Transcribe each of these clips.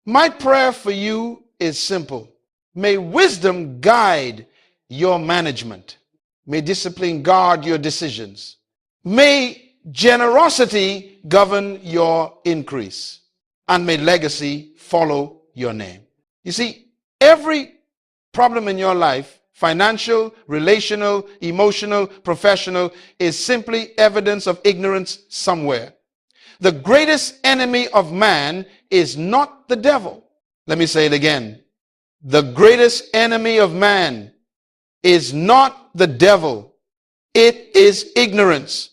My prayer for you is simple. May wisdom guide your management. May discipline guard your decisions. May generosity govern your increase. And may legacy follow your name. You see, every problem in your life, financial, relational, emotional, professional, is simply evidence of ignorance somewhere. The greatest enemy of man is not the devil. Let me say it again. The greatest enemy of man is not the devil. It is ignorance.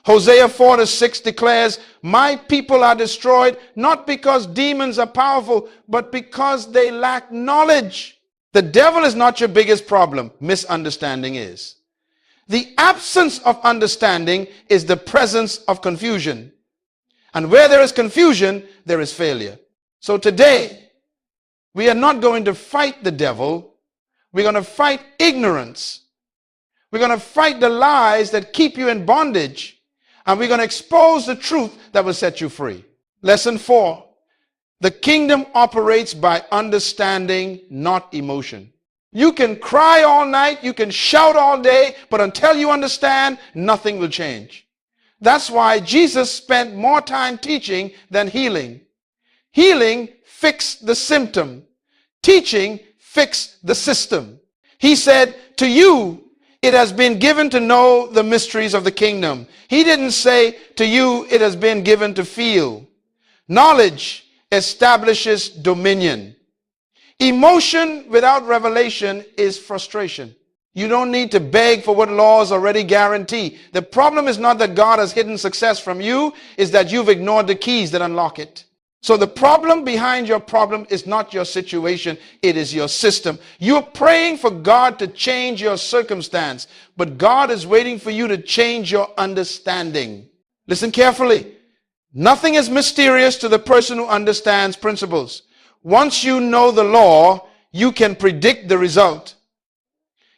Hosea 4:6 declares, my people are destroyed not because demons are powerful, but because they lack knowledge. The devil is not your biggest problem. Misunderstanding is. The absence of understanding is the presence of confusion. And where there is confusion, there is failure. So today, we are not going to fight the devil. We're going to fight ignorance. We're going to fight the lies that keep you in bondage. And we're going to expose the truth that will set you free. Lesson 4. The kingdom operates by understanding, not emotion. You can cry all night, you can shout all day, but until you understand, nothing will change. That's why Jesus spent more time teaching than healing. Healing fixed the symptom. Teaching fixed the system. He said, to you, it has been given to know the mysteries of the kingdom. He didn't say, to you, it has been given to feel. Knowledge establishes dominion. Emotion without revelation is frustration. You don't need to beg for what laws already guarantee. The problem is not that God has hidden success from you, is that you've ignored the keys that unlock it. So the problem behind your problem is not your situation, it is your system. You're praying for God to change your circumstance, but God is waiting for you to change your understanding. Listen carefully. Nothing is mysterious to the person who understands principles. Once you know the law, you can predict the result.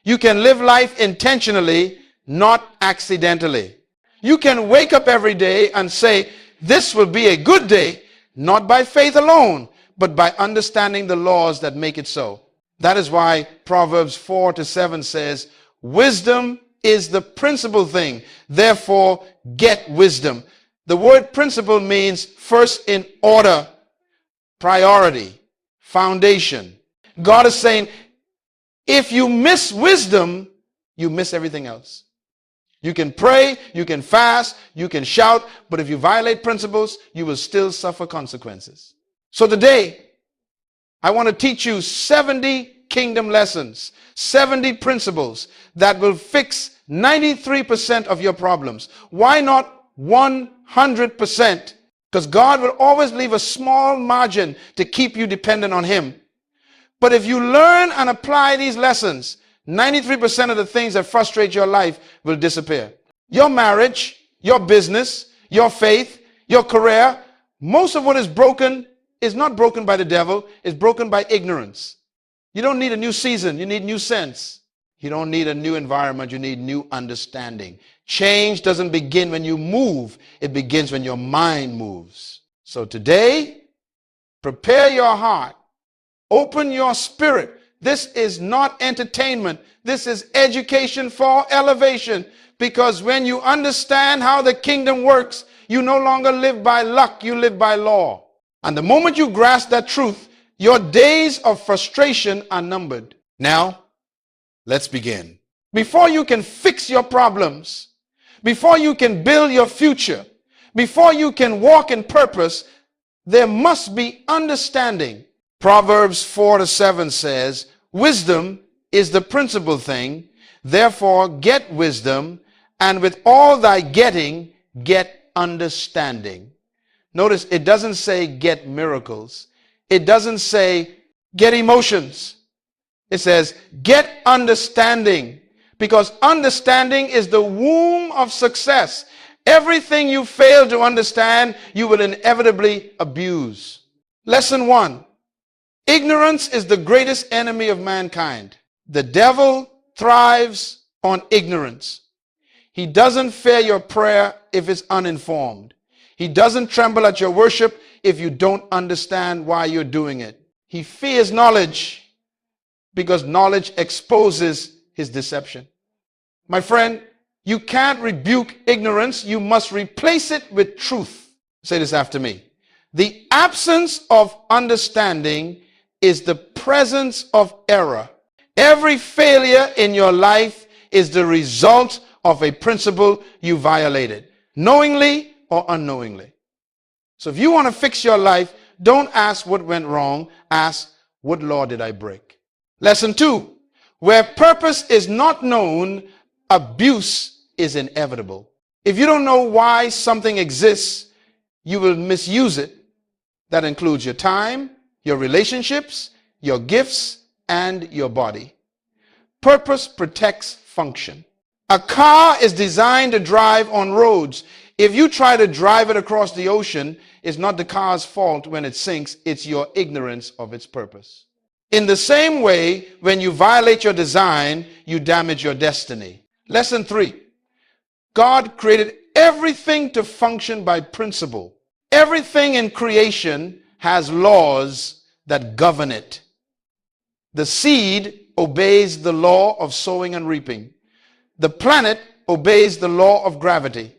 You can live life intentionally, not accidentally. You can wake up every day and say, this will be a good day, not by faith alone, but by understanding the laws that make it so. That is why Proverbs 4:7 says, wisdom is the principal thing. Therefore, get wisdom. The word principle means first in order, priority, foundation. God is saying, if you miss wisdom, you miss everything else. You can pray, you can fast, you can shout, but if you violate principles, you will still suffer consequences. So today, I want to teach you 70 kingdom lessons, 70 principles that will fix 93% of your problems. Why not 100%? Because God will always leave a small margin to keep you dependent on Him. But if you learn and apply these lessons, 93% of the things that frustrate your life will disappear. Your marriage, your business, your faith, your career, most of what is broken is not broken by the devil, it's broken by ignorance. You don't need a new season, you need new sense. You don't need a new environment, you need new understanding. Change doesn't begin when you move, it begins when your mind moves. So today, prepare your heart. Open your spirit. This is not entertainment. This is education for elevation. Because when you understand how the kingdom works, you no longer live by luck, you live by law. And the moment you grasp that truth, your days of frustration are numbered. Now, let's begin. Before you can fix your problems, before you can build your future, before you can walk in purpose, there must be understanding. Proverbs 4:7 says, wisdom is the principal thing, therefore get wisdom, and with all thy getting, get understanding. Notice it doesn't say get miracles. It doesn't say get emotions. It says get understanding, because understanding is the womb of success. Everything you fail to understand, you will inevitably abuse. Lesson 1. Ignorance is the greatest enemy of mankind. The devil thrives on ignorance. He doesn't fear your prayer if it's uninformed. He doesn't tremble at your worship if you don't understand why you're doing it. He fears knowledge because knowledge exposes his deception. My friend, you can't rebuke ignorance. You must replace it with truth. Say this after me. The absence of understanding is the presence of error. Every failure in your life is the result of a principle you violated, knowingly or unknowingly. So if you want to fix your life, don't ask what went wrong. Ask, what law did I break? Lesson 2. Where purpose is not known, abuse is inevitable. If you don't know why something exists, you will misuse it. That includes your time, your relationships, your gifts, and your body. Purpose protects function. A car is designed to drive on roads. If you try to drive it across the ocean, it's not the car's fault when it sinks, it's your ignorance of its purpose. In the same way, when you violate your design, you damage your destiny. Lesson 3. God created everything to function by principle. Everything in creation has laws that govern it. The seed obeys the law of sowing and reaping. The planet obeys the law of gravity.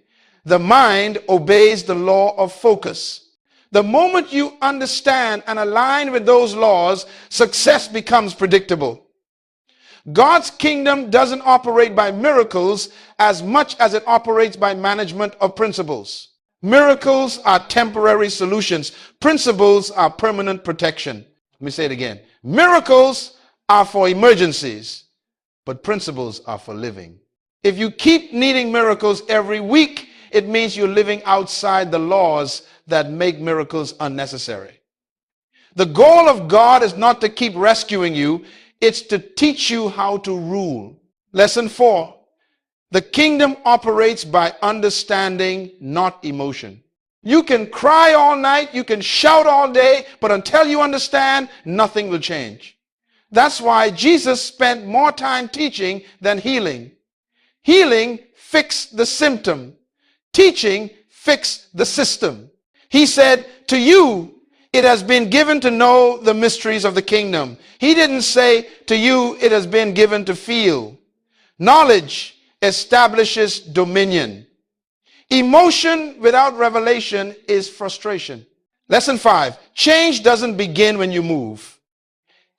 The mind obeys the law of focus. The moment you understand and align with those laws, success becomes predictable. God's kingdom doesn't operate by miracles as much as it operates by management of principles. Miracles are temporary solutions. Principles are permanent protection. Let me say it again. Miracles are for emergencies, but principles are for living. If you keep needing miracles every week, it means you're living outside the laws that make miracles unnecessary. The goal of God is not to keep rescuing you, it's to teach you how to rule. Lesson 4. The kingdom operates by understanding, not emotion. You can cry all night, you can shout all day, but until you understand, nothing will change. That's why Jesus spent more time teaching than healing. Healing fixed the symptom. Teaching fixed the system. He said, to you, it has been given to know the mysteries of the kingdom. He didn't say, to you, it has been given to feel. Knowledge establishes dominion. Emotion without revelation is frustration. Lesson 5. Change doesn't begin when you move.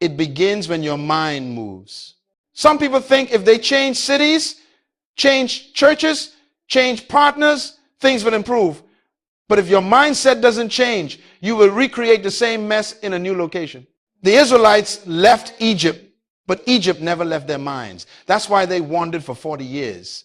It begins when your mind moves. Some people think if they change cities, change churches, change partners, things will improve. But if your mindset doesn't change, you will recreate the same mess in a new location. The Israelites left Egypt, but Egypt never left their minds. That's why they wandered for 40 years.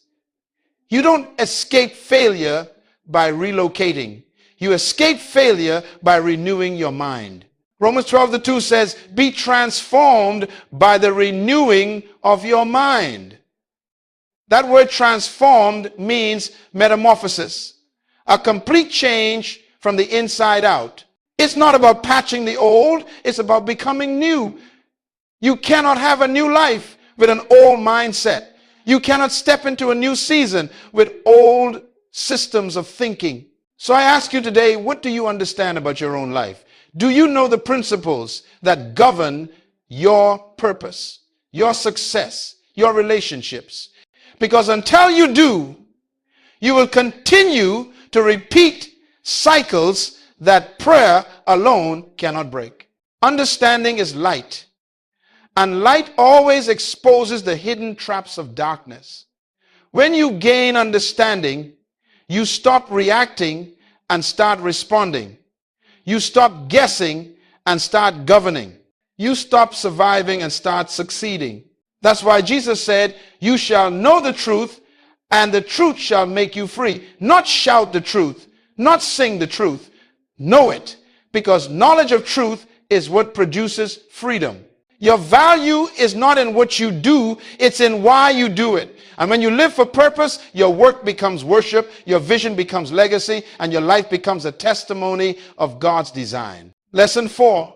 You don't escape failure by relocating. You escape failure by renewing your mind. Romans 12:2 says, be transformed by the renewing of your mind. That word transformed means metamorphosis, a complete change from the inside out. It's not about patching the old, it's about becoming new. You cannot have a new life with an old mindset. You cannot step into a new season with old systems of thinking. So I ask you today, what do you understand about your own life? Do you know the principles that govern your purpose, your success, your relationships? Because until you do, you will continue to repeat cycles that prayer alone cannot break. Understanding is light, and light always exposes the hidden traps of darkness. When you gain understanding, you stop reacting and start responding. You stop guessing and start governing. You stop surviving and start succeeding. That's why Jesus said, you shall know the truth, and the truth shall make you free. Not shout the truth, not sing the truth. Know it, because knowledge of truth is what produces freedom. Your value is not in what you do, it's in why you do it. And when you live for purpose, your work becomes worship, your vision becomes legacy, and your life becomes a testimony of God's design. Lesson 4.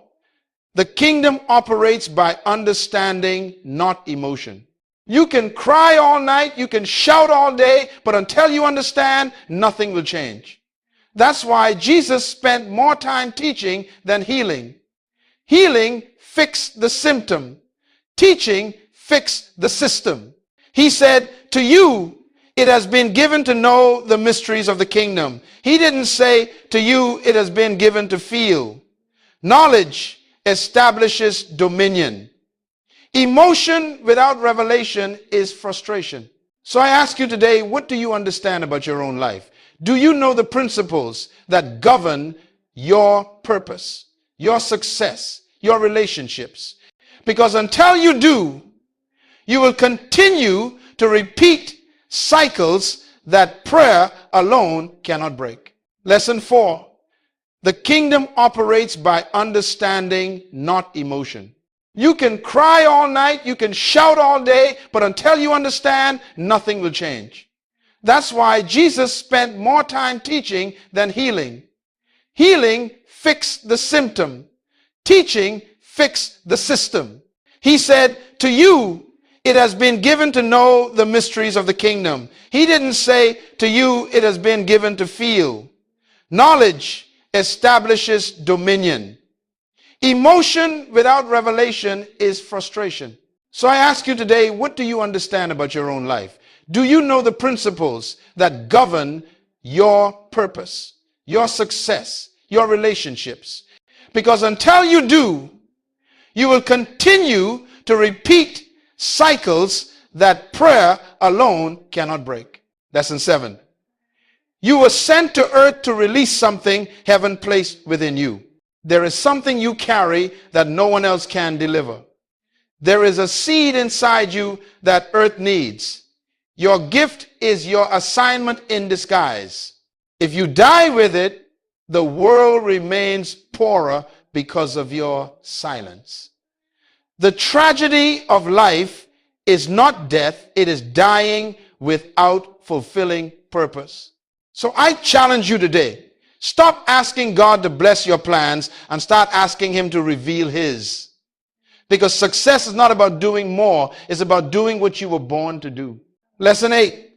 The kingdom operates by understanding, not emotion. You can cry all night, you can shout all day, but until you understand, nothing will change. That's why Jesus spent more time teaching than healing. Healing fixed the symptom. Teaching fixed the system. He said, to you, it has been given to know the mysteries of the kingdom. He didn't say, to you, it has been given to feel. Knowledge establishes dominion. Emotion without revelation is frustration. So I ask you today, what do you understand about your own life? Do you know the principles that govern your purpose, your success, your relationships? Because until you do, you will continue to repeat cycles that prayer alone cannot break. Lesson 4. The kingdom operates by understanding, not emotion. You can cry all night, you can shout all day, but until you understand, nothing will change. That's why Jesus spent more time teaching than healing. Healing fixed the symptom. Teaching fixed the system. He said, to you, it has been given to know the mysteries of the kingdom. He didn't say, to you, it has been given to feel. Knowledge establishes dominion. Emotion without revelation is frustration. So I ask you today, what do you understand about your own life? Do you know the principles that govern your purpose, your success, your relationships? Because until you do, you will continue to repeat cycles that prayer alone cannot break. Lesson 7. You were sent to earth to release something heaven placed within you. There is something you carry that no one else can deliver. There is a seed inside you that earth needs. Your gift is your assignment in disguise. If you die with it, the world remains poorer because of your silence. The tragedy of life is not death, it is dying without fulfilling purpose. So I challenge you today, stop asking God to bless your plans and start asking him to reveal his. Because success is not about doing more, it's about doing what you were born to do. Lesson 8.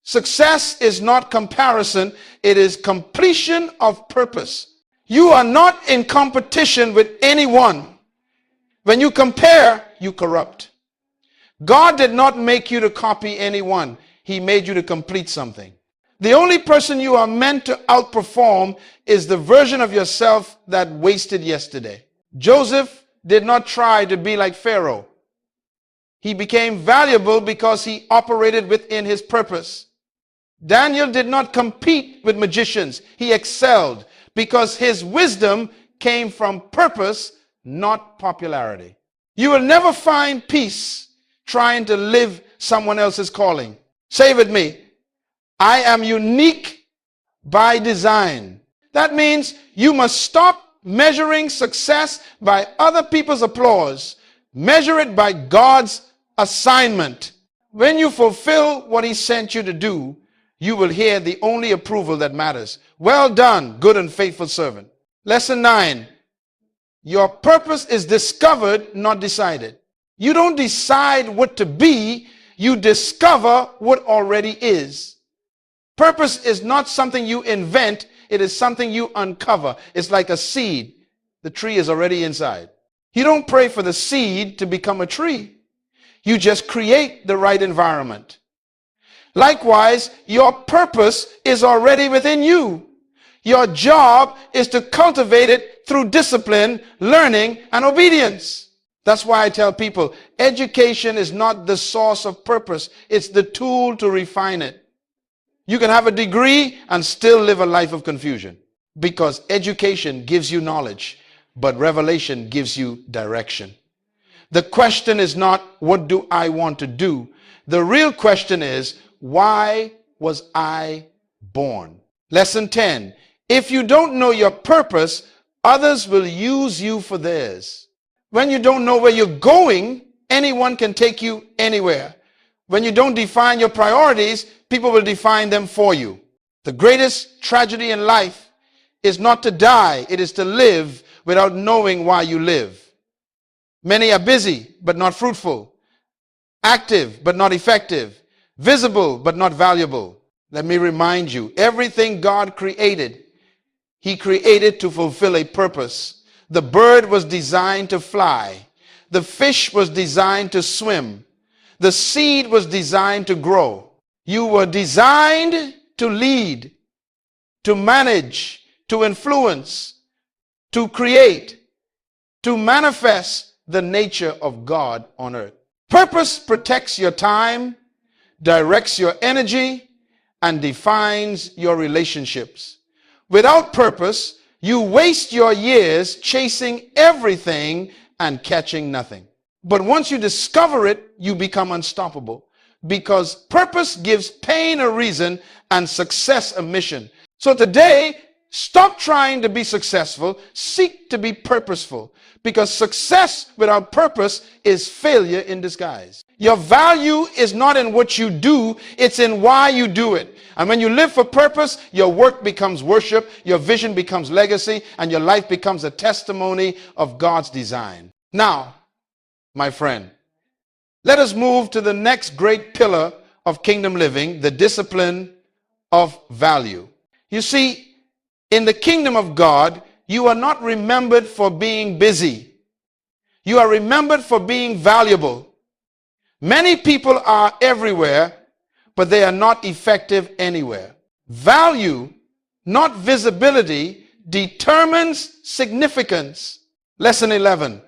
Success is not comparison, it is completion of purpose. You are not in competition with anyone. When you compare, you corrupt. God did not make you to copy anyone. He made you to complete something. The only person you are meant to outperform is the version of yourself that wasted yesterday. Joseph did not try to be like Pharaoh. He became valuable because he operated within his purpose. Daniel did not compete with magicians. He excelled because his wisdom came from purpose, not popularity. You will never find peace trying to live someone else's calling. Say with me, I am unique by design. That means you must stop measuring success by other people's applause. Measure it by God's assignment. When you fulfill what he sent you to do, you will hear the only approval that matters. Well done, good and faithful servant. Lesson 9. Your purpose is discovered, not decided. You don't decide what to be, you discover what already is. Purpose is not something you invent, it is something you uncover. It's like a seed. The tree is already inside. You don't pray for the seed to become a tree. You just create the right environment. Likewise, your purpose is already within you. Your job is to cultivate it through discipline, learning, and obedience. That's why I tell people, education is not the source of purpose. It's the tool to refine it. You can have a degree and still live a life of confusion because education gives you knowledge, but revelation gives you direction. The question is not, what do I want to do? The real question is, why was I born? Lesson 10. If you don't know your purpose, others will use you for theirs. When you don't know where you're going, anyone can take you anywhere. When you don't define your priorities, people will define them for you. The greatest tragedy in life is not to die, it is to live without knowing why you live. Many are busy, but not fruitful. Active, but not effective. Visible, but not valuable. Let me remind you, everything God created he created to fulfill a purpose. The bird was designed to fly. The fish was designed to swim. The seed was designed to grow. You were designed to lead, to manage, to influence, to create, to manifest the nature of God on earth. Purpose protects your time, directs your energy, and defines your relationships. Without purpose, you waste your years chasing everything and catching nothing. But once you discover it, you become unstoppable, because purpose gives pain a reason and success a mission. So today, stop trying to be successful, seek to be purposeful, because success without purpose is failure in disguise. Your value is not in what you do, it's in why you do it. And when you live for purpose, your work becomes worship, your vision becomes legacy, and your life becomes a testimony of God's design. Now, my friend, let us move to the next great pillar of kingdom living, the discipline of value. You see, in the kingdom of God, you are not remembered for being busy. You are remembered for being valuable. Many people are everywhere, but they are not effective anywhere. Value, not visibility, determines significance. Lesson 11.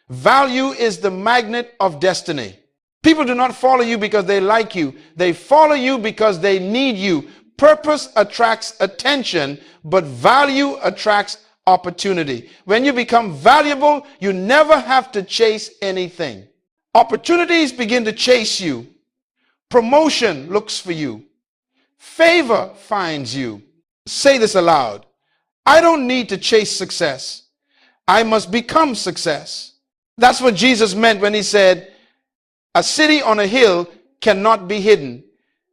Value is the magnet of destiny. People do not follow you because they like you. They follow you because they need you. Purpose attracts attention, but value attracts opportunity. When you become valuable, you never have to chase anything. Opportunities begin to chase you. Promotion looks for you. Favor finds you. Say this aloud. I don't need to chase success. I must become success. That's what Jesus meant when he said, a city on a hill cannot be hidden.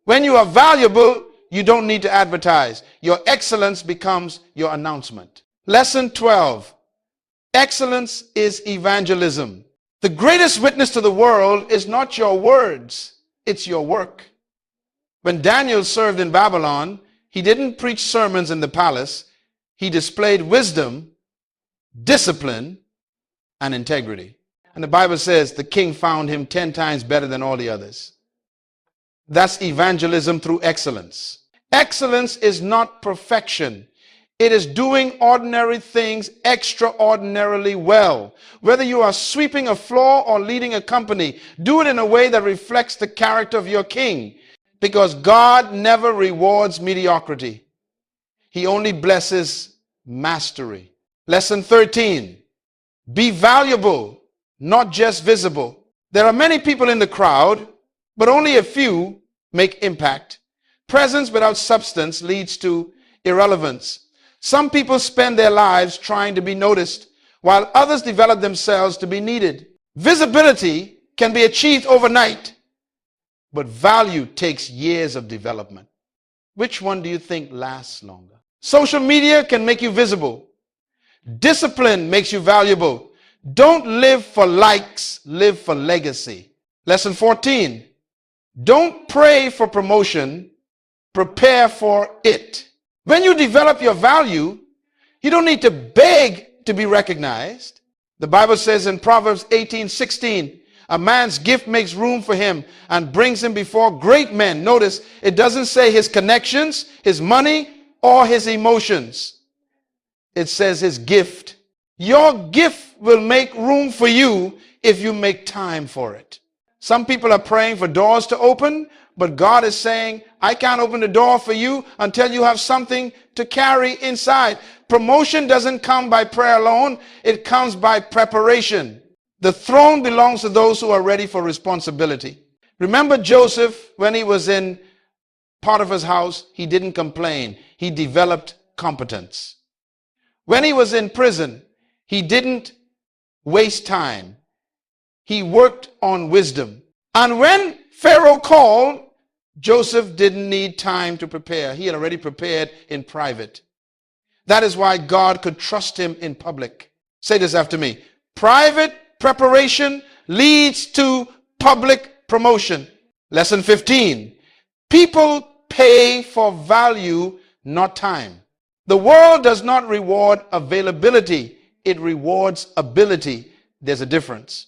When you are valuable, you don't need to advertise. Your excellence becomes your announcement. Lesson 12. Excellence is evangelism. The greatest witness to the world is not your words, it's your work. When Daniel served in Babylon, he didn't preach sermons in the palace. He displayed wisdom, discipline, and integrity. And the Bible says the king found him 10 times better than all the others. That's evangelism through excellence. Excellence is not perfection. It is doing ordinary things extraordinarily well. Whether you are sweeping a floor or leading a company, do it in a way that reflects the character of your king. Because God never rewards mediocrity. He only blesses mastery. Lesson 13. Be valuable, not just visible. There are many people in the crowd, but only a few make impact. Presence without substance leads to irrelevance. Some people spend their lives trying to be noticed, while others develop themselves to be needed. Visibility can be achieved overnight, but value takes years of development. Which one do you think lasts longer? Social media can make you visible. Discipline makes you valuable. Don't live for likes, live for legacy. Lesson 14. Don't pray for promotion, prepare for it. When you develop your value, you don't need to beg to be recognized. The Bible says in Proverbs 18:16, a man's gift makes room for him and brings him before great men. Notice, it doesn't say his connections, his money, or his emotions. It says his gift. Your gift will make room for you if you make time for it. Some people are praying for doors to open, but God is saying, I can't open the door for you until you have something to carry inside. Promotion doesn't come by prayer alone. It comes by preparation. The throne belongs to those who are ready for responsibility. Remember Joseph, when he was in Potiphar's house, he didn't complain. He developed competence. When he was in prison, he didn't waste time. He worked on wisdom. And when Pharaoh called, Joseph didn't need time to prepare. He had already prepared in private. That is why God could trust him in public. Say this after me. Private preparation leads to public promotion. Lesson 15. People pay for value, not time. The world does not reward availability. It rewards ability. There's a difference.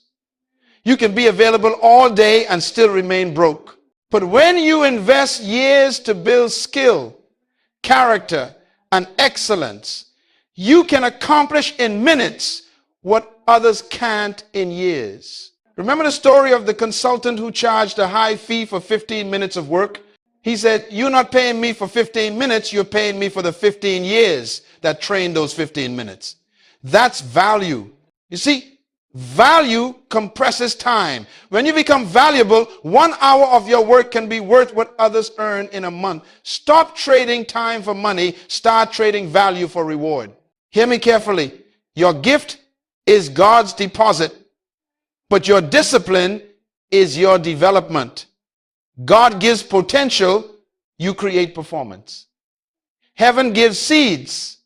You can be available all day and still remain broke. But when you invest years to build skill, character, and excellence, you can accomplish in minutes what others can't in years. Remember the story of the consultant who charged a high fee for 15 minutes of work? He said, "You're not paying me for 15 minutes, you're paying me for the 15 years that trained those 15 minutes. That's value. You see, value compresses time. When you become valuable, 1 hour of your work can be worth what others earn in a month. Stop trading time for money. Start trading value for reward. Hear me carefully. Your gift is God's deposit, but your discipline is your development. God gives potential, you create performance. Heaven gives seeds,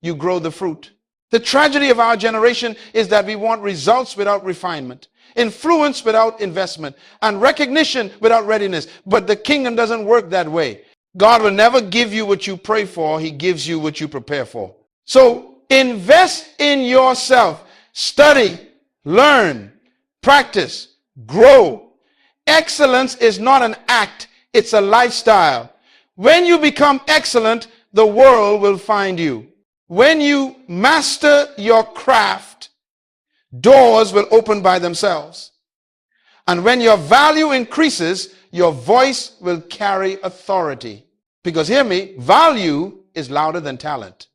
you grow the fruit. The tragedy of our generation is that we want results without refinement, influence without investment, and recognition without readiness. But the kingdom doesn't work that way. God will never give you what you pray for. He gives you what you prepare for. So invest in yourself. Study, learn, practice, grow. Excellence is not an act, it's a lifestyle. When you become excellent, the world will find you. When you master your craft, doors will open by themselves. And when your value increases, your voice will carry authority. Because hear me, value is louder than talent.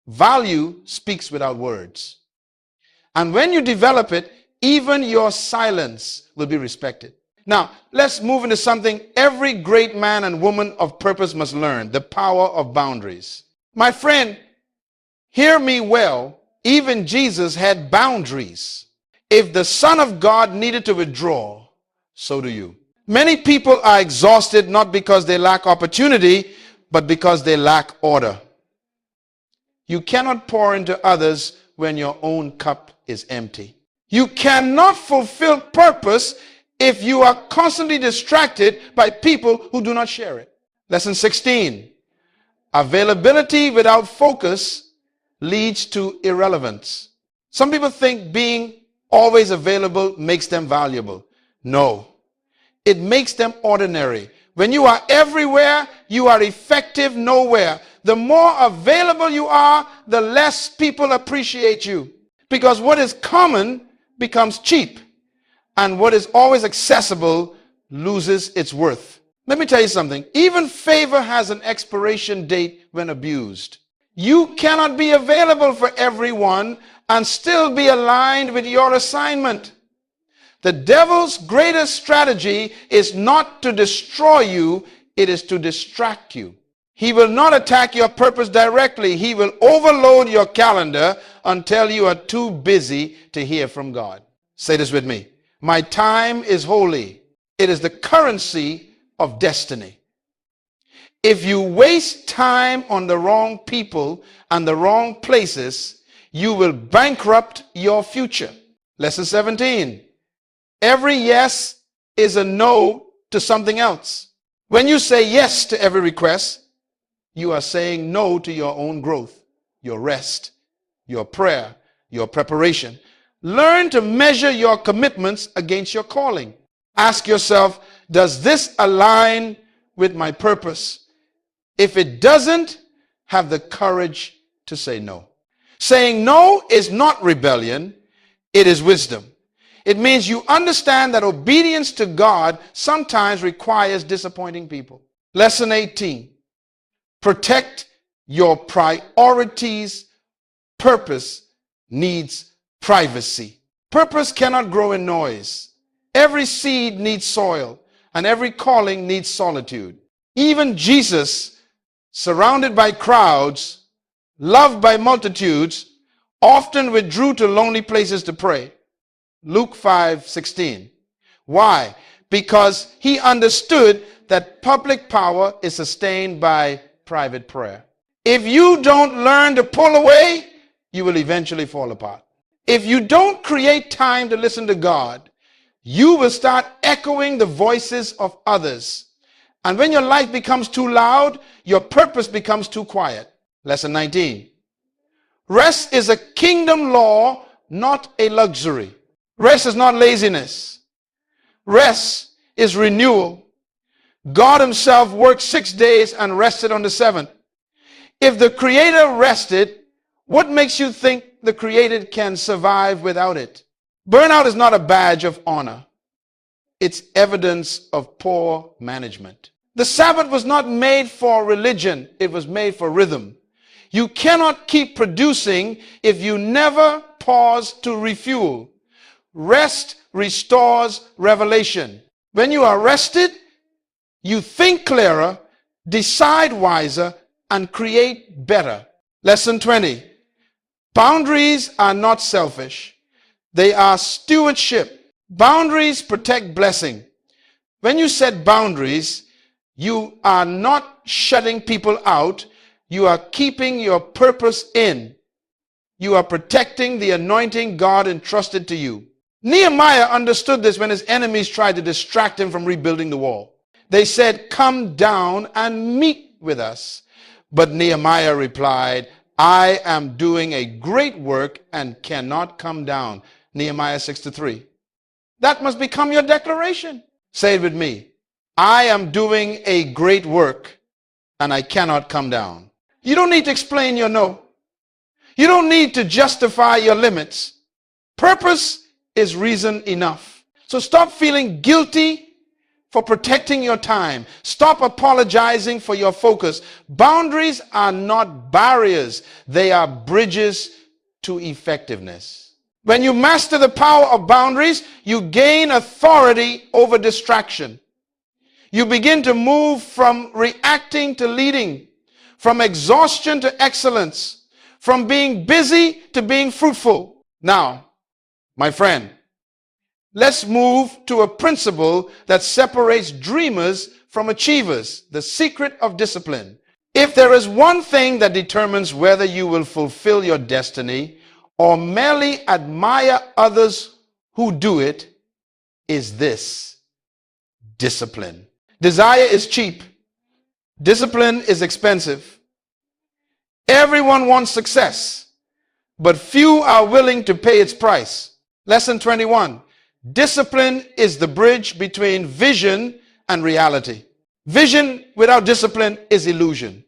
Value speaks without words. And when you develop it, even your silence will be respected. Now, let's move into something every great man and woman of purpose must learn: the power of boundaries. My friend, hear me well, even Jesus had boundaries. If the Son of God needed to withdraw, so do you. Many people are exhausted not because they lack opportunity, but because they lack order. You cannot pour into others when your own cup is empty. You cannot fulfill purpose if you are constantly distracted by people who do not share it. Lesson 16. Availability without focus leads to irrelevance. Some people think being always available makes them valuable. No, it makes them ordinary. When you are everywhere, you are effective nowhere. The more available you are, the less people appreciate you. Because what is common becomes cheap, and what is always accessible loses its worth. Let me tell you something. Even favor has an expiration date when abused. You cannot be available for everyone and still be aligned with your assignment. The devil's greatest strategy is not to destroy you, it is to distract you. He will not attack your purpose directly. He will overload your calendar until you are too busy to hear from God. Say this with me. My time is holy. It is the currency of destiny. If you waste time on the wrong people and the wrong places, you will bankrupt your future. Lesson 17. Every yes is a no to something else. When you say yes to every request, you are saying no to your own growth, your rest, your prayer, your preparation. Learn to measure your commitments against your calling. Ask yourself, does this align with my purpose? If it doesn't, have the courage to say no. Saying no is not rebellion, it is wisdom. It means you understand that obedience to God sometimes requires disappointing people. Lesson 18. Protect your priorities. Purpose needs privacy. Purpose cannot grow in noise. Every seed needs soil, and every calling needs solitude. Even Jesus, surrounded by crowds, loved by multitudes, often withdrew to lonely places to pray. Luke 5:16. Why? Because he understood that public power is sustained by private prayer. If you don't learn to pull away, you will eventually fall apart. If you don't create time to listen to God, you will start echoing the voices of others. And when your life becomes too loud, your purpose becomes too quiet. Lesson 19. Rest is a kingdom law, not a luxury. Rest is not laziness. Rest is renewal. God himself worked 6 days and rested on the seventh. If the Creator rested, what makes you think the created can survive without it? Burnout is not a badge of honor. It's evidence of poor management. The Sabbath was not made for religion. It was made for rhythm. You cannot keep producing if you never pause to refuel. Rest restores revelation. When you are rested, you think clearer, decide wiser, and create better. Lesson 20. Boundaries are not selfish. They are stewardship. Boundaries protect blessing. When you set boundaries, you are not shutting people out. You are keeping your purpose in. You are protecting the anointing God entrusted to you. Nehemiah understood this when his enemies tried to distract him from rebuilding the wall. They said, "Come down and meet with us." But Nehemiah replied, "I am doing a great work and cannot come down." Nehemiah 6-3. That must become your declaration. Say it with me. I am doing a great work and I cannot come down. You don't need to explain your no. You don't need to justify your limits. Purpose is reason enough. So stop feeling guilty for protecting your time. Stop apologizing for your focus. Boundaries are not barriers. They are bridges to effectiveness. When you master the power of boundaries, you gain authority over distraction. You begin to move from reacting to leading, from exhaustion to excellence, from being busy to being fruitful. Now, my friend, let's move to a principle that separates dreamers from achievers, the secret of discipline. If there is one thing that determines whether you will fulfill your destiny or merely admire others who do it, is this: discipline. Desire is cheap. Discipline is expensive. Everyone wants success, but few are willing to pay its price. Lesson 21. Discipline is the bridge between vision and reality. Vision without discipline is illusion.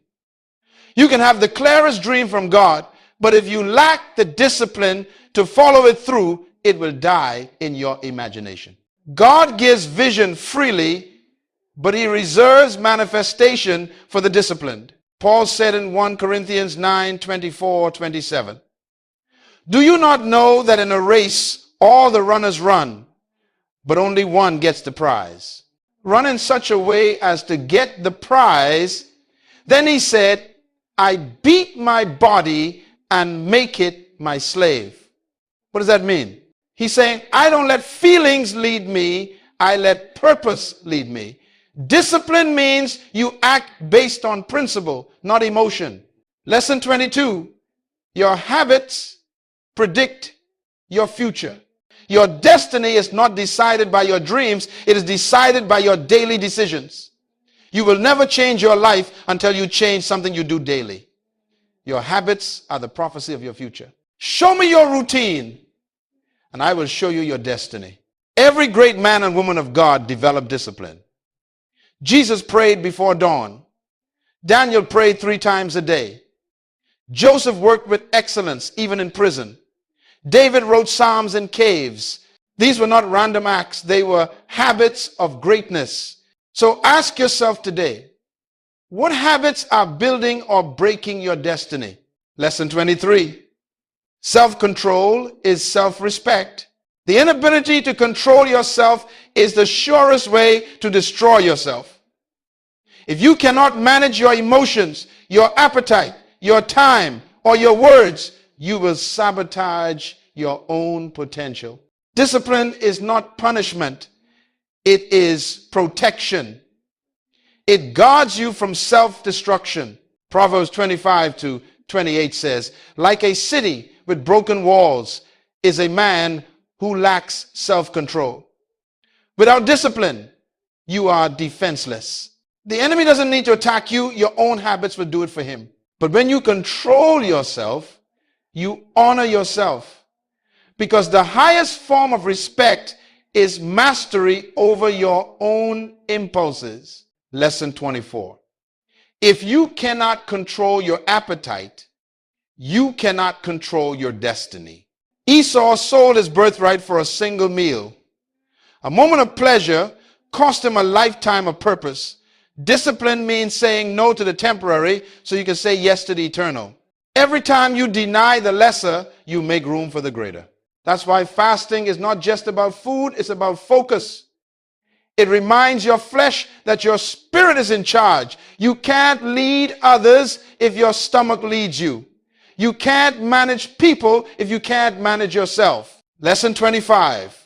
You can have the clearest dream from God, but if you lack the discipline to follow it through, it will die in your imagination. God gives vision freely, but he reserves manifestation for the disciplined. Paul said in 1 Corinthians 9:24-27, "Do you not know that in a race all the runners run, but only one gets the prize? Run in such a way as to get the prize." Then he said, "I beat my body and make it my slave." What does that mean? He's saying, I don't let feelings lead me, I let purpose lead me. Discipline means you act based on principle, not emotion. Lesson 22, your habits predict your future. Your destiny is not decided by your dreams, it is decided by your daily decisions. You will never change your life until you change something you do daily. Your habits are the prophecy of your future. Show me your routine, and I will show you your destiny. Every great man and woman of God developed discipline. Jesus prayed before dawn. Daniel prayed 3 times a day. Joseph worked with excellence, even in prison. David wrote psalms in caves. These were not random acts. They were habits of greatness. So ask yourself today, what habits are building or breaking your destiny? Lesson 23. Self-control is self-respect. The inability to control yourself is the surest way to destroy yourself. If you cannot manage your emotions, your appetite, your time, or your words, you will sabotage your own potential. Discipline is not punishment. It is protection. It guards you from self-destruction. Proverbs 25-28 says, like a city with broken walls is a man who lacks self-control. Without discipline, you are defenseless. The enemy doesn't need to attack you. Your own habits will do it for him. But when you control yourself, you honor yourself. Because the highest form of respect is mastery over your own impulses. Lesson 24. If you cannot control your appetite, you cannot control your destiny. Esau sold his birthright for a single meal. A moment of pleasure cost him a lifetime of purpose. Discipline means saying no to the temporary so you can say yes to the eternal. Every time you deny the lesser, you make room for the greater. That's why fasting is not just about food, it's about focus. It reminds your flesh that your spirit is in charge. You can't lead others if your stomach leads you. You can't manage people if you can't manage yourself. Lesson 25.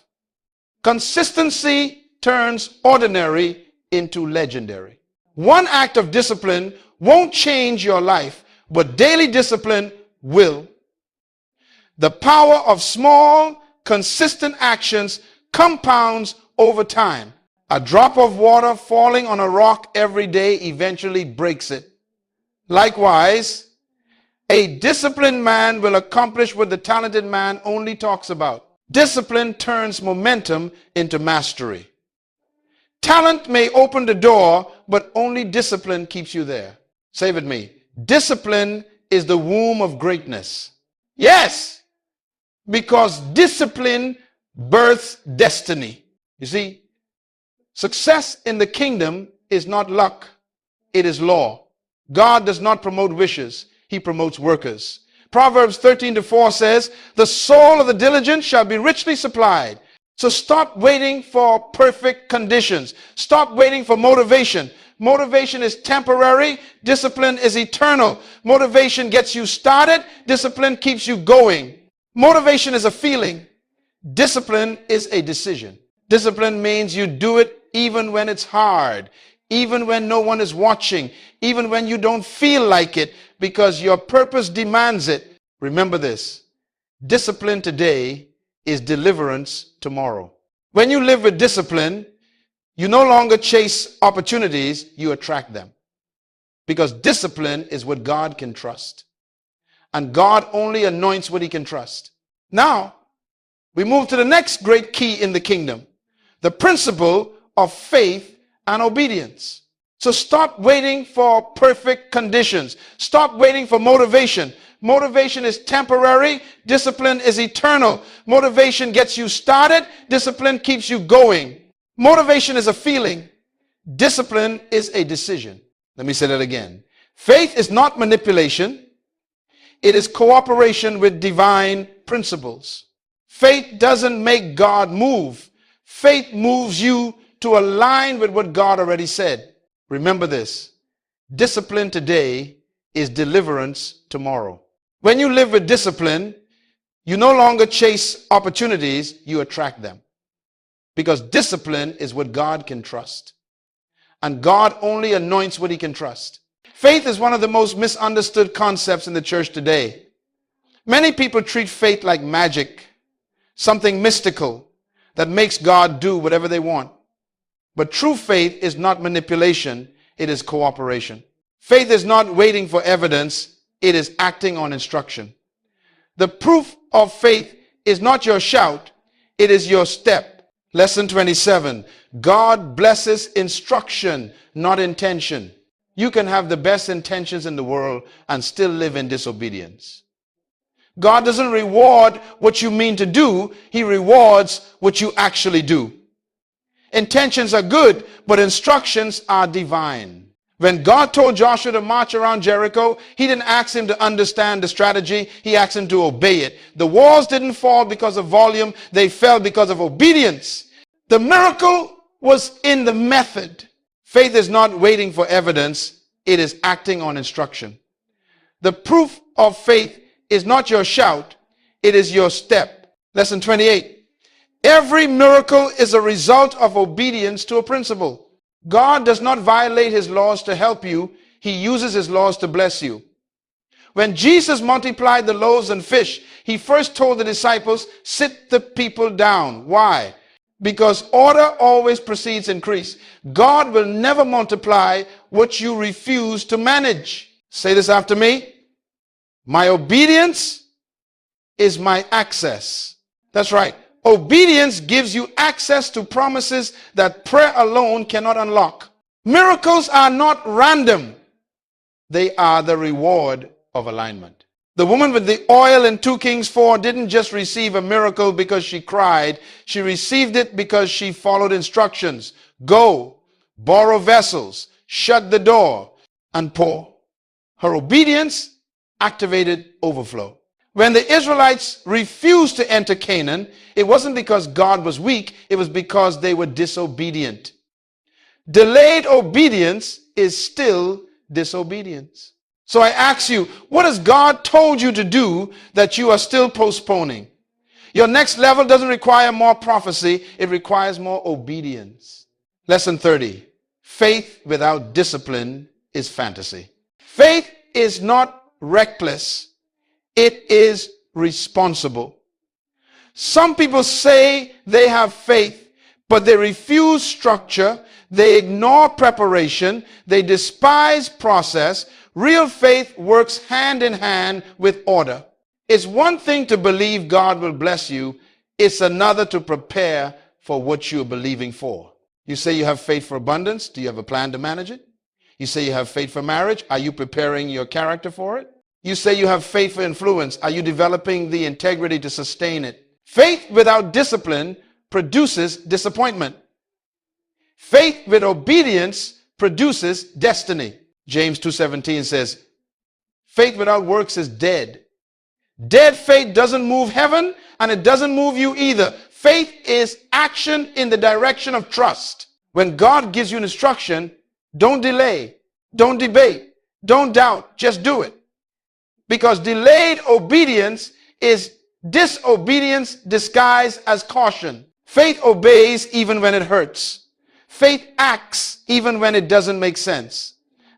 Consistency turns ordinary into legendary. One act of discipline won't change your life, but daily discipline will. The power of small, consistent actions compounds over time. A drop of water falling on a rock every day eventually breaks it. Likewise, a disciplined man will accomplish what the talented man only talks about. Discipline turns momentum into mastery. Talent may open the door, but only discipline keeps you there. Say with me. Discipline is the womb of greatness. Yes, because discipline births destiny. You see, success in the kingdom is not luck, it is law. God does not promote wishes, he promotes workers. Proverbs 13:4 says, the soul of the diligent shall be richly supplied. So stop waiting for perfect conditions. Stop waiting for motivation. Motivation is temporary. Discipline is eternal. Motivation gets you started. Discipline keeps you going. Motivation is a feeling. Discipline is a decision. Discipline means you do it even when it's hard, even when no one is watching, even when you don't feel like it, because your purpose demands it. Remember this. Discipline today is deliverance tomorrow. When you live with discipline, you no longer chase opportunities, you attract them. Because discipline is what God can trust. And God only anoints what he can trust. Now, we move to the next great key in the kingdom. The principle of faith and obedience. So stop waiting for perfect conditions. Stop waiting for motivation. Motivation is temporary. Discipline is eternal. Motivation gets you started. Discipline keeps you going. Motivation is a feeling. Discipline is a decision. Let me say that again. Faith is not manipulation. It is cooperation with divine principles. Faith doesn't make God move. Faith moves you to align with what God already said. Remember this. Discipline today is deliverance tomorrow. When you live with discipline, you no longer chase opportunities, you attract them. Because discipline is what God can trust. And God only anoints what he can trust. Faith is one of the most misunderstood concepts in the church today. Many people treat faith like magic, something mystical that makes God do whatever they want. But true faith is not manipulation, it is cooperation. Faith is not waiting for evidence, it is acting on instruction. The proof of faith is not your shout, it is your step. Lesson 27. God blesses instruction, not intention. You can have the best intentions in the world and still live in disobedience. God doesn't reward what you mean to do, he rewards what you actually do. Intentions are good, but instructions are divine. When God told Joshua to march around Jericho, he didn't ask him to understand the strategy, he asked him to obey it. The walls didn't fall because of volume, they fell because of obedience. The miracle was in the method. Faith is not waiting for evidence, it is acting on instruction. The proof of faith is not your shout, it is your step. Lesson 28. Every miracle is a result of obedience to a principle. God does not violate his laws to help you. He uses his laws to bless you. When Jesus multiplied the loaves and fish, he first told the disciples, sit the people down. Why? Because order always precedes increase. God will never multiply what you refuse to manage. Say this after me. My obedience is my access. That's right. Obedience gives you access to promises that prayer alone cannot unlock. Miracles are not random. They are the reward of alignment. The woman with the oil in 2 Kings 4 didn't just receive a miracle because she cried. She received it because she followed instructions. Go, borrow vessels, shut the door, and pour. Her obedience activated overflow. When the Israelites refused to enter Canaan, it wasn't because God was weak, it was because they were disobedient. Delayed obedience is still disobedience. So I ask you, what has God told you to do that you are still postponing? Your next level doesn't require more prophecy, it requires more obedience. Lesson 30. Faith without discipline is fantasy. Faith is not reckless, it is responsible. Some people say they have faith, but they refuse structure, they ignore preparation, they despise process. Real faith works hand in hand with order. It's one thing to believe God will bless you, it's another to prepare for what you're believing for. You say you have faith for abundance, do you have a plan to manage it? You say you have faith for marriage, are you preparing your character for it? You say you have faith for influence, are you developing the integrity to sustain it? Faith without discipline produces disappointment. Faith with obedience produces destiny. James 2:17 says, faith without works is dead. Dead faith doesn't move heaven and it doesn't move you either. Faith is action in the direction of trust. When God gives you an instruction, don't delay, don't debate, don't doubt, just do it. Because delayed obedience is disobedience disguised as caution. Faith obeys even when it hurts. Faith acts even when it doesn't make sense.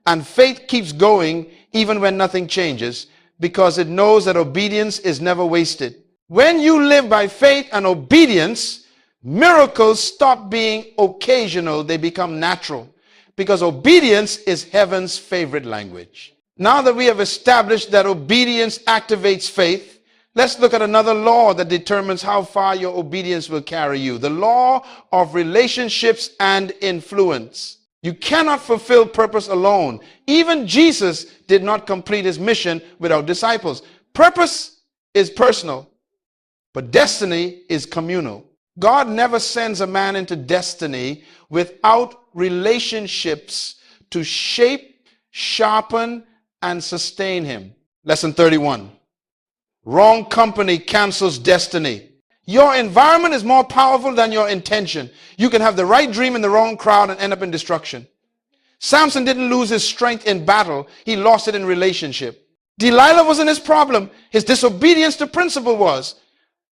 And faith keeps going even when nothing changes because it knows that obedience is never wasted. When you live by faith and obedience, miracles stop being occasional, they become natural because obedience is heaven's favorite language. Now that we have established that obedience activates faith, let's look at another law that determines how far your obedience will carry you. The law of relationships and influence. You cannot fulfill purpose alone. Even Jesus did not complete his mission without disciples. Purpose is personal, but destiny is communal. God never sends a man into destiny without relationships to shape, sharpen, and sustain him. Lesson 31. Wrong company cancels destiny. Your environment is more powerful than your intention. You can have the right dream in the wrong crowd and end up in destruction. Samson didn't lose his strength in battle. He lost it in relationship. Delilah wasn't his problem. His disobedience to principle was.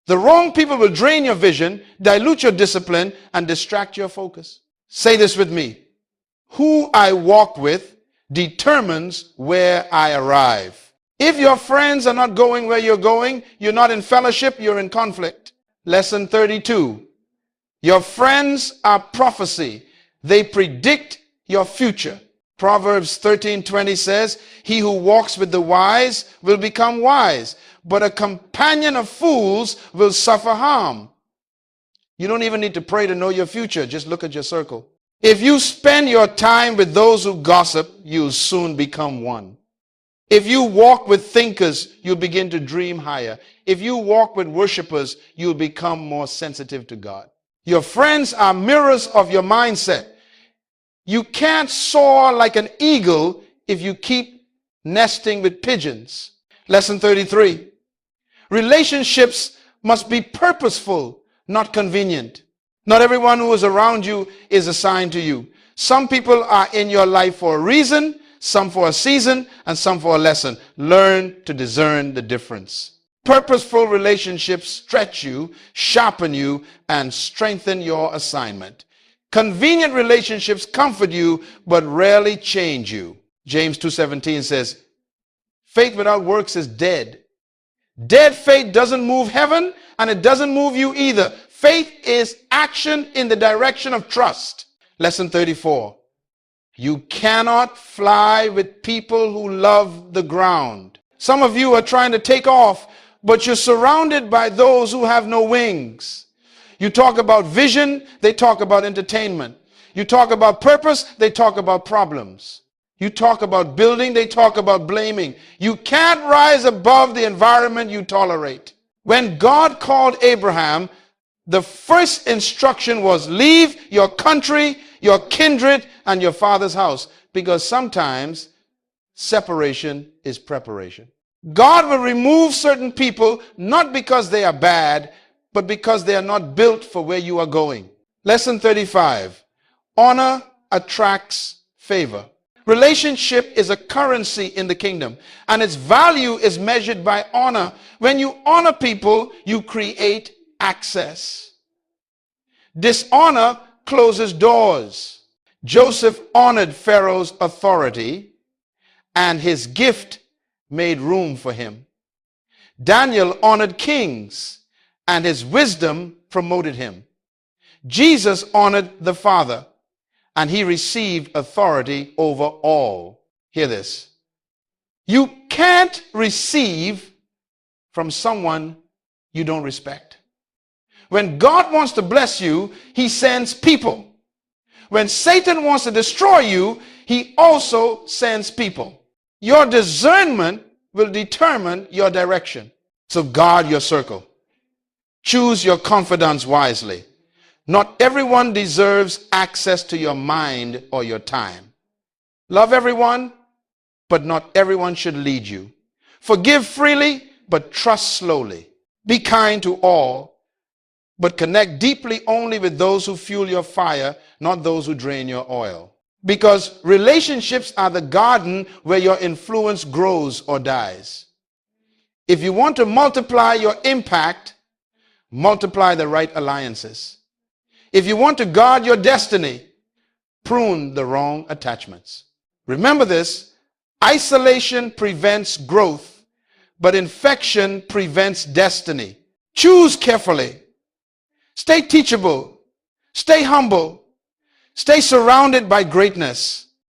The wrong people will drain your vision, dilute your discipline, and distract your focus. Say this with me. Who I walk with determines where I arrive. If your friends are not going where you're going, you're not in fellowship, you're in conflict. Lesson 32. Your friends are prophecy. They predict your future. Proverbs 13:20 says, he who walks with the wise will become wise, but a companion of fools will suffer harm. You don't even need to pray to know your future. Just look at your circle. If you spend your time with those who gossip, you'll soon become one. If you walk with thinkers, you'll begin to dream higher. If you walk with worshipers, you'll become more sensitive to God. Your friends are mirrors of your mindset. You can't soar like an eagle if you keep nesting with pigeons. Lesson 33. Relationships must be purposeful, not convenient. Not everyone who is around you is assigned to you. Some people are in your life for a reason, some for a season, and some for a lesson. Learn to discern the difference. Purposeful relationships stretch you, sharpen you, and strengthen your assignment. Convenient relationships comfort you, but rarely change you. James 2:17 says, faith without works is dead. Dead faith doesn't move heaven, and it doesn't move you either. Faith is action in the direction of trust. Lesson 34. You cannot fly with people who love the ground. Some of you are trying to take off, but you're surrounded by those who have no wings. You talk about vision, they talk about entertainment. You talk about purpose, they talk about problems. You talk about building, they talk about blaming. You can't rise above the environment you tolerate. When God called Abraham, the first instruction was leave your country, your kindred, and your father's house. Because sometimes separation is preparation. God will remove certain people not because they are bad, but because they are not built for where you are going. Lesson 35. Honor attracts favor. Relationship is a currency in the kingdom, and its value is measured by honor. When you honor people, you create access. Dishonor closes doors. Joseph honored Pharaoh's authority, and his gift made room for him. Daniel honored kings, and his wisdom promoted him. Jesus honored the Father, and he received authority over all. Hear this. You can't receive from someone you don't respect. When God wants to bless you, he sends people. When Satan wants to destroy you, he also sends people. Your discernment will determine your direction. So guard your circle. Choose your confidants wisely. Not everyone deserves access to your mind or your time. Love everyone, but not everyone should lead you. Forgive freely, but trust slowly. Be kind to all, but connect deeply only with those who fuel your fire, not those who drain your oil. Because relationships are the garden where your influence grows or dies. If you want to multiply your impact, multiply the right alliances. If you want to guard your destiny, prune the wrong attachments. Remember this, isolation prevents growth, but infection prevents destiny. Choose carefully. Stay teachable. Stay humble. Stay surrounded by greatness.